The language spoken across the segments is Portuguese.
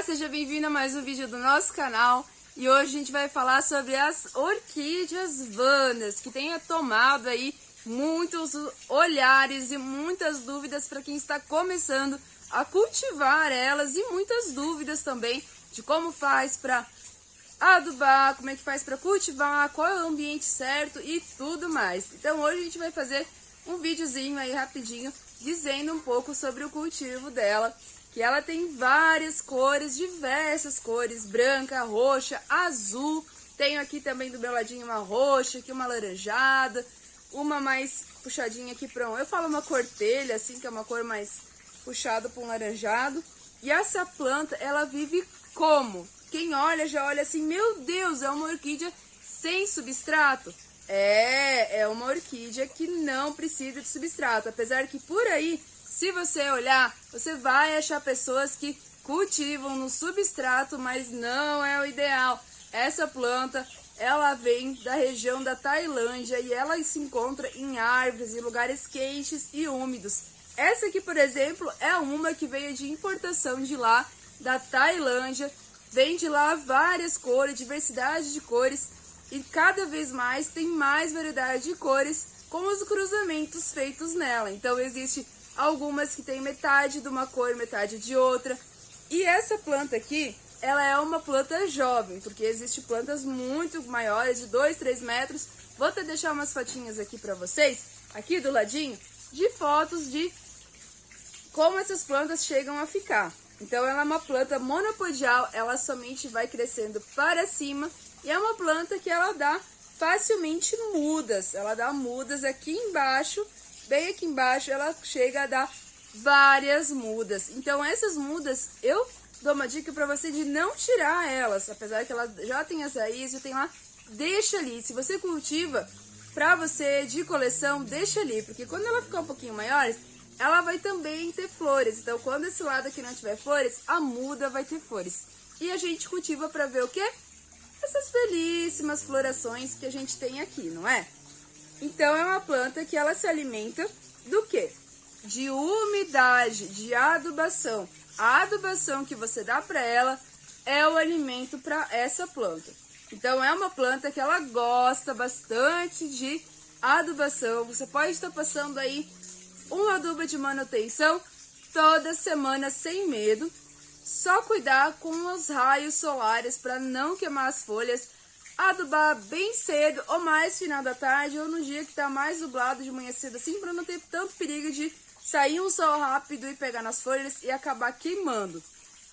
seja bem-vindo a mais um vídeo do nosso canal. E hoje a gente vai falar sobre as orquídeas vanas, que tem tomado aí muitos olhares e muitas dúvidas para quem está começando a cultivar elas, e muitas dúvidas também de como faz para adubar, como é que faz para cultivar, qual é o ambiente certo e tudo mais. Então hoje a gente vai fazer um videozinho aí rapidinho dizendo um pouco sobre o cultivo dela, que ela tem várias cores, diversas cores, branca, roxa, azul. Tenho aqui também do meu ladinho uma roxa, aqui uma laranjada, uma mais puxadinha aqui para eu falo uma cor telha, assim, que é uma cor mais puxada para um laranjado. E essa planta, ela vive como? Quem olha já olha assim, meu Deus, é uma orquídea sem substrato. É uma orquídea que não precisa de substrato, apesar que por aí, se você olhar, você vai achar pessoas que cultivam no substrato, mas não é o ideal. Essa planta, ela vem da região da Tailândia e ela se encontra em árvores, em lugares quentes e úmidos. Essa aqui, por exemplo, é uma que veio de importação de lá, da Tailândia. Vem de lá várias cores, diversidade de cores, e cada vez mais tem mais variedade de cores com os cruzamentos feitos nela. Então existe algumas que tem metade de uma cor, metade de outra. E essa planta aqui, ela é uma planta jovem, porque existem plantas muito maiores, de 2, 3 metros. Vou até deixar umas fotinhas aqui para vocês, aqui do ladinho, de fotos de como essas plantas chegam a ficar. Então ela é uma planta monopodial, ela somente vai crescendo para cima, e é uma planta que ela dá facilmente mudas. Ela dá mudas aqui embaixo, bem aqui embaixo, ela chega a dar várias mudas. Então essas mudas, eu dou uma dica para você de não tirar elas, apesar que ela já tem as raízes, tem lá, deixa ali. Se você cultiva para você de coleção, deixa ali, porque quando ela ficar um pouquinho maior, ela vai também ter flores. Então quando esse lado aqui não tiver flores, a muda vai ter flores. E a gente cultiva para ver o quê? Essas belíssimas florações que a gente tem aqui, não é? Então é uma planta que ela se alimenta do quê? De umidade, de adubação. A adubação que você dá para ela é o alimento para essa planta. Então é uma planta que ela gosta bastante de adubação. Você pode estar passando aí um adubo de manutenção toda semana sem medo. Só cuidar com os raios solares para não queimar as folhas. Adubar bem cedo ou mais final da tarde, ou no dia que está mais nublado de manhã cedo, assim, para não ter tanto perigo de sair um sol rápido e pegar nas folhas e acabar queimando.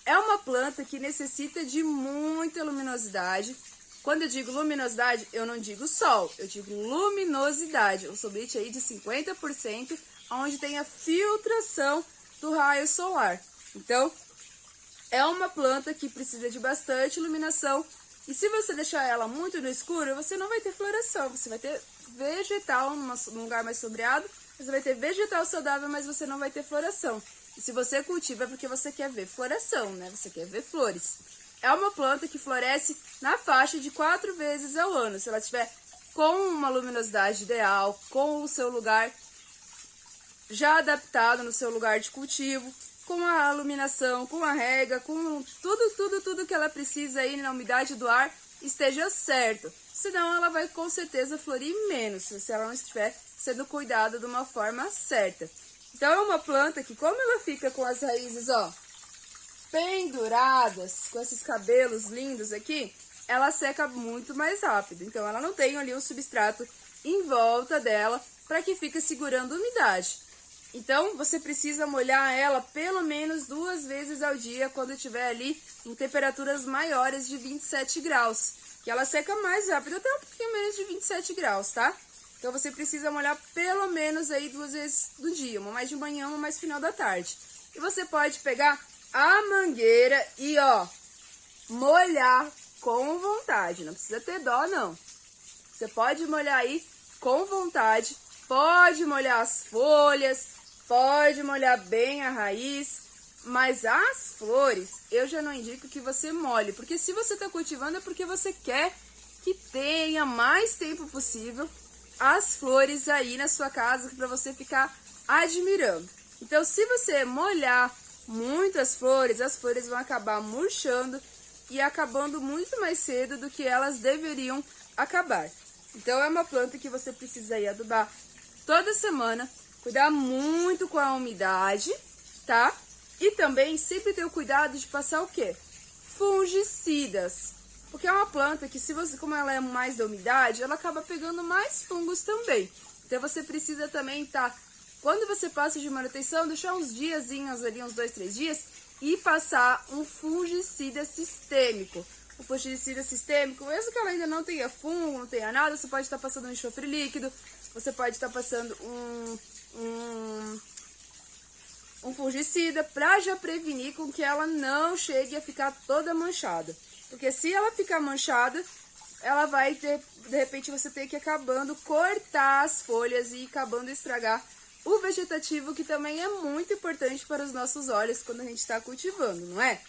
É uma planta que necessita de muita luminosidade. Quando eu digo luminosidade, eu não digo sol, eu digo luminosidade. Um sobrite aí de 50%, onde tem a filtração do raio solar. Então, é uma planta que precisa de bastante iluminação. E se você deixar ela muito no escuro, você não vai ter floração. Você vai ter vegetal num lugar mais sombreado, você vai ter vegetal saudável, mas você não vai ter floração. E se você cultiva é porque você quer ver floração, né? Você quer ver flores. É uma planta que floresce na faixa de 4 vezes ao ano. Se ela estiver com uma luminosidade ideal, com o seu lugar já adaptado no seu lugar de cultivo, com a iluminação, com a rega, com tudo que ela precisa aí na umidade do ar, esteja certo. Senão ela vai com certeza florir menos, se ela não estiver sendo cuidada de uma forma certa. Então é uma planta que, como ela fica com as raízes, ó, penduradas, com esses cabelos lindos aqui, ela seca muito mais rápido. Então ela não tem ali um substrato em volta dela para que fique segurando a umidade. Então, você precisa molhar ela pelo menos 2 vezes ao dia, quando estiver ali em temperaturas maiores de 27 graus. Que ela seca mais rápido, até um pouquinho menos de 27 graus, tá? Então, você precisa molhar pelo menos aí 2 vezes do dia, uma mais de manhã, uma mais final da tarde. E você pode pegar a mangueira e, ó, molhar com vontade. Não precisa ter dó, não. Você pode molhar aí com vontade, pode molhar as folhas, pode molhar bem a raiz, mas as flores eu já não indico que você molhe, porque se você está cultivando é porque você quer que tenha mais tempo possível as flores aí na sua casa para você ficar admirando. Então, se você molhar muitas flores, as flores vão acabar murchando e acabando muito mais cedo do que elas deveriam acabar. Então é uma planta que você precisa ir adubar toda semana, cuidar muito com a umidade, tá? E também sempre ter o cuidado de passar o quê? Fungicidas. Porque é uma planta que, se você, como ela é mais da umidade, ela acaba pegando mais fungos também. Então você precisa também quando você passa de manutenção, deixar uns diazinhos ali, uns 2, 3 dias, e passar um fungicida sistêmico. O fungicida sistêmico, mesmo que ela ainda não tenha fungo, não tenha nada, você pode estar passando um enxofre líquido, você pode estar passando um fungicida para já prevenir com que ela não chegue a ficar toda manchada. Porque se ela ficar manchada, ela vai ter, de repente você tem que ir acabando, cortar as folhas e acabando estragar o vegetativo, que também é muito importante para os nossos olhos quando a gente está cultivando, não é?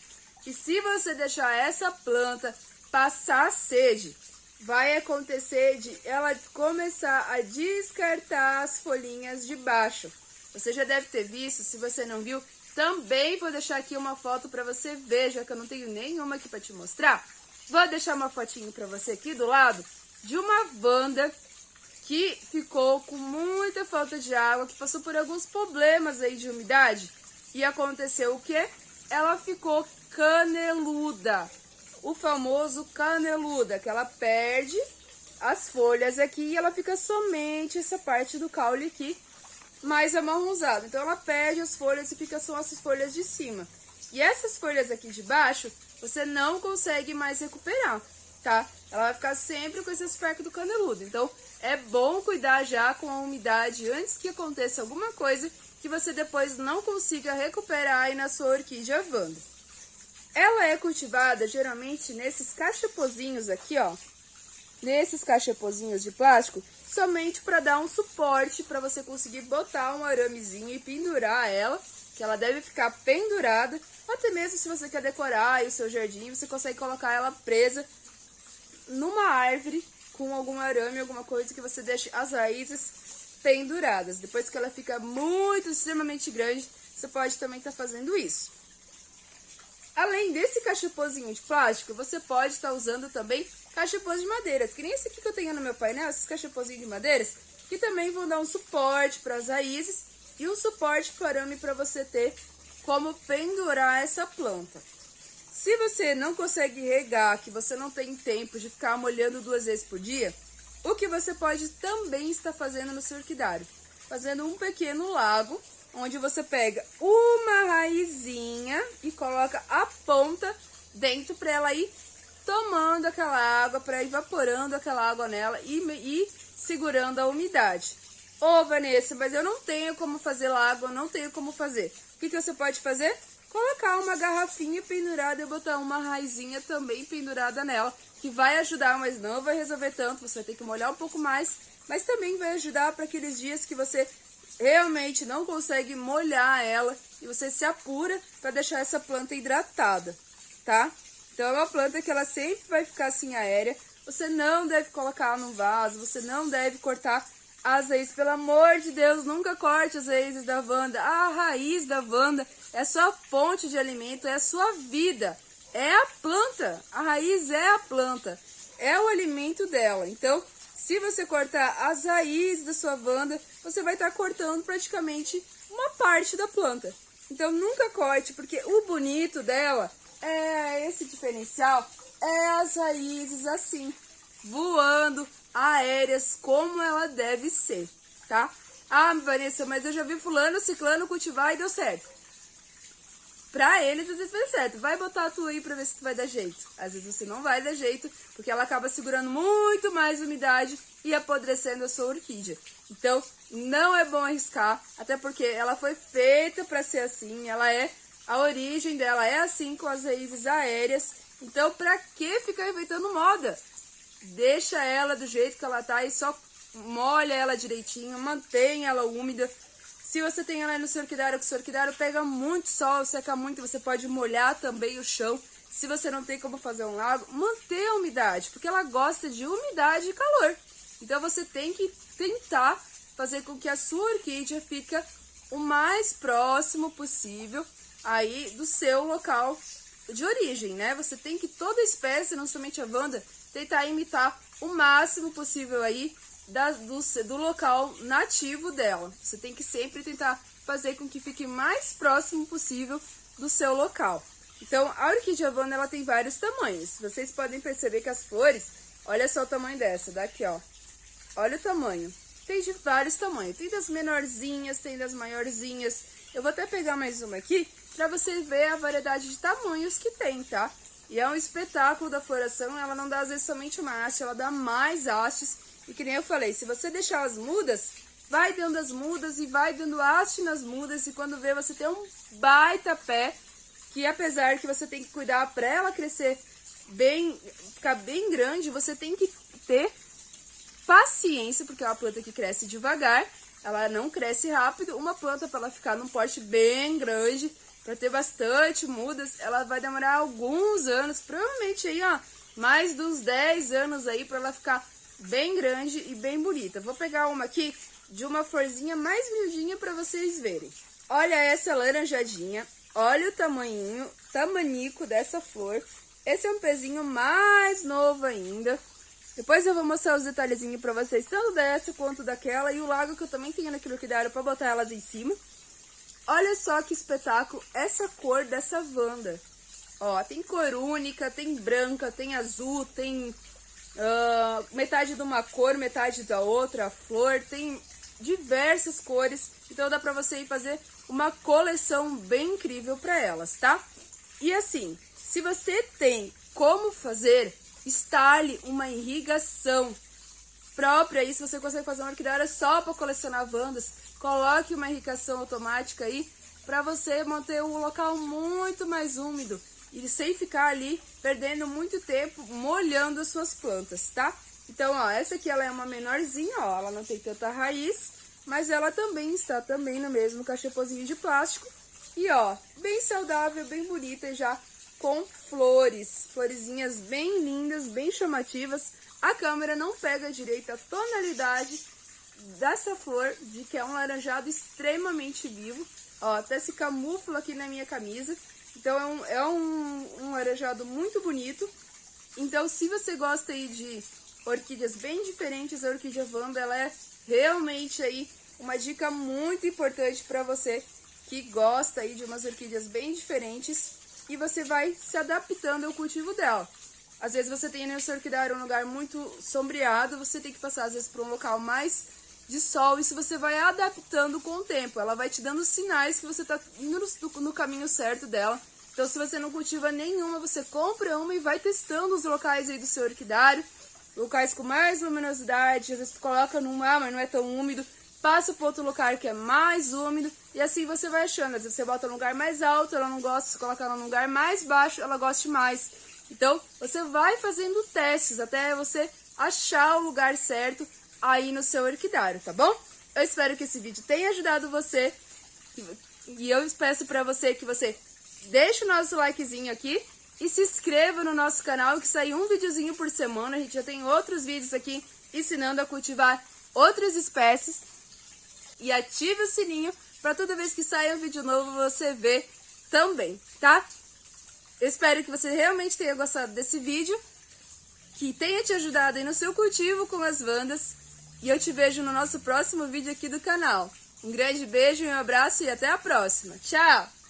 E se você deixar essa planta passar sede, vai acontecer de ela começar a descartar as folhinhas de baixo. Você já deve ter visto, se você não viu, também vou deixar aqui uma foto para você ver, já que eu não tenho nenhuma aqui para te mostrar. Vou deixar uma fotinho para você aqui do lado de uma vanda que ficou com muita falta de água, que passou por alguns problemas aí de umidade. E aconteceu o quê? Ela ficou caneluda. O famoso caneluda, que ela perde as folhas aqui e ela fica somente essa parte do caule aqui, mais amarronzado. Então ela perde as folhas e fica só essas folhas de cima. E essas folhas aqui de baixo, você não consegue mais recuperar, tá? Ela vai ficar sempre com esse aspecto do caneludo. Então é bom cuidar já com a umidade antes que aconteça alguma coisa que você depois não consiga recuperar aí na sua orquídea Vanda. Ela é cultivada geralmente nesses cachapozinhos aqui, ó. Nesses cachapozinhos de plástico, somente para dar um suporte para você conseguir botar um aramezinho e pendurar ela, que ela deve ficar pendurada. Até mesmo se você quer decorar aí o seu jardim, você consegue colocar ela presa numa árvore com algum arame, alguma coisa que você deixe as raízes penduradas. Depois que ela fica extremamente grande, você pode também estar fazendo isso. Além desse cachapozinho de plástico, você pode estar usando também cachepôs de madeiras, que nem esse aqui que eu tenho no meu painel, esses cachepôzinhos de madeiras, que também vão dar um suporte para as raízes e um suporte para o arame para você ter como pendurar essa planta. Se você não consegue regar, que você não tem tempo de ficar molhando 2 vezes por dia, o que você pode também estar fazendo no seu orquidário? Fazendo um pequeno lago, onde você pega uma raizinha e coloca a ponta dentro para ela ir tomando aquela água, para evaporando aquela água nela e segurando a umidade. Ô Vanessa, mas eu não tenho como fazer lago, eu não tenho como fazer. O que você pode fazer? Colocar uma garrafinha pendurada e botar uma raizinha também pendurada nela, que vai ajudar, mas não vai resolver tanto, você vai ter que molhar um pouco mais, mas também vai ajudar para aqueles dias que você realmente não consegue molhar ela e você se apura para deixar essa planta hidratada, tá? Então é uma planta que ela sempre vai ficar assim aérea, você não deve colocar no vaso, você não deve cortar as raízes, pelo amor de Deus, nunca corte as raízes da Vanda. A raiz da Vanda é a sua fonte de alimento, é a sua vida, é a planta, a raiz é a planta, é o alimento dela. Então, se você cortar as raízes da sua Vanda, você vai estar cortando praticamente uma parte da planta. Então, nunca corte, porque o bonito dela é esse diferencial, é as raízes assim, voando, aéreas, como ela deve ser, tá? Ah, Vanessa, mas eu já vi fulano, ciclano cultivar e deu certo. Pra ele, tudo deu certo. Vai botar a tua aí pra ver se tu vai dar jeito. Às vezes você não vai dar jeito, porque ela acaba segurando muito mais umidade e apodrecendo a sua orquídea. Então, não é bom arriscar, até porque ela foi feita pra ser assim, a origem dela é assim, com as raízes aéreas. Então, pra que ficar inventando moda? Deixa ela do jeito que ela tá e só molha ela direitinho, mantém ela úmida. Se você tem ela no seu orquidário, que o seu orquidário pega muito sol, seca muito, você pode molhar também o chão. Se você não tem como fazer um lago, manter a umidade, porque ela gosta de umidade e calor. Então você tem que tentar fazer com que a sua orquídea fique o mais próximo possível aí do seu local de origem, né? Você tem que, toda espécie, não somente a Wanda, tentar imitar o máximo possível aí do local nativo dela. Você tem que sempre tentar fazer com que fique mais próximo possível do seu local. Então, a orquídea Wanda, ela tem vários tamanhos. Vocês podem perceber que as flores, olha só o tamanho dessa, daqui, ó. Olha o tamanho. Tem de vários tamanhos. Tem das menorzinhas, tem das maiorzinhas. Eu vou até pegar mais uma aqui para você ver a variedade de tamanhos que tem, tá? E é um espetáculo da floração. Ela não dá, às vezes, somente uma haste, ela dá mais hastes. E que nem eu falei, se você deixar as mudas, vai dando as mudas e vai dando haste nas mudas. E quando vê, você tem um baita pé, que apesar que você tem que cuidar para ela crescer bem, ficar bem grande, você tem que ter paciência, porque é uma planta que cresce devagar, ela não cresce rápido. Uma planta, para ela ficar num porte bem grande, para ter bastante mudas, ela vai demorar alguns anos, provavelmente aí, ó, mais de uns 10 anos aí, para ela ficar bem grande e bem bonita. Vou pegar uma aqui de uma florzinha mais miudinha para vocês verem. Olha essa laranjadinha, olha o tamanico dessa flor. Esse é um pezinho mais novo ainda. Depois eu vou mostrar os detalhezinhos pra vocês, tanto dessa quanto daquela. E o lago que eu também tenho naquele orquidário pra botar elas em cima. Olha só que espetáculo essa cor dessa Wanda. Ó, tem cor única, tem branca, tem azul, tem metade de uma cor, metade da outra, a flor. Tem diversas cores, então dá pra você ir fazer uma coleção bem incrível pra elas, tá? E assim, se você tem como fazer, instale uma irrigação própria aí. Se você consegue fazer uma orquidária só para colecionar Wandas, coloque uma irrigação automática aí para você manter o local muito mais úmido e sem ficar ali perdendo muito tempo molhando as suas plantas, tá? Então, ó, essa aqui ela é uma menorzinha, ó, ela não tem tanta raiz, mas ela também está também no mesmo cachepozinho de plástico e ó, bem saudável, bem bonita e já com flores, florezinhas bem lindas, bem chamativas. A câmera não pega direito a tonalidade dessa flor, de que é um laranjado extremamente vivo. Ó, até se camufla aqui na minha camisa. Então é um laranjado muito bonito. Então, se você gosta aí de orquídeas bem diferentes, a orquídea Wanda, ela é realmente aí uma dica muito importante para você que gosta aí de umas orquídeas bem diferentes. E você vai se adaptando ao cultivo dela. Às vezes você tem no seu orquidário um lugar muito sombreado, você tem que passar às vezes para um local mais de sol. Isso você vai adaptando com o tempo. Ela vai te dando sinais que você está indo no caminho certo dela. Então, se você não cultiva nenhuma, você compra uma e vai testando os locais aí do seu orquidário. Locais com mais luminosidade, às vezes tu coloca numa, mas não é tão úmido. Passa para outro lugar que é mais úmido e assim você vai achando. Às vezes você bota num lugar mais alto, ela não gosta, você coloca ela num lugar mais baixo, ela gosta mais. Então, você vai fazendo testes até você achar o lugar certo aí no seu orquidário, tá bom? Eu espero que esse vídeo tenha ajudado você e eu peço para você que você deixe o nosso likezinho aqui e se inscreva no nosso canal, que sai um videozinho por semana. A gente já tem outros vídeos aqui ensinando a cultivar outras espécies. E ative o sininho para toda vez que sair um vídeo novo você ver também, tá? Eu espero que você realmente tenha gostado desse vídeo, que tenha te ajudado aí no seu cultivo com as Wandas. E eu te vejo no nosso próximo vídeo aqui do canal. Um grande beijo e um abraço e até a próxima. Tchau!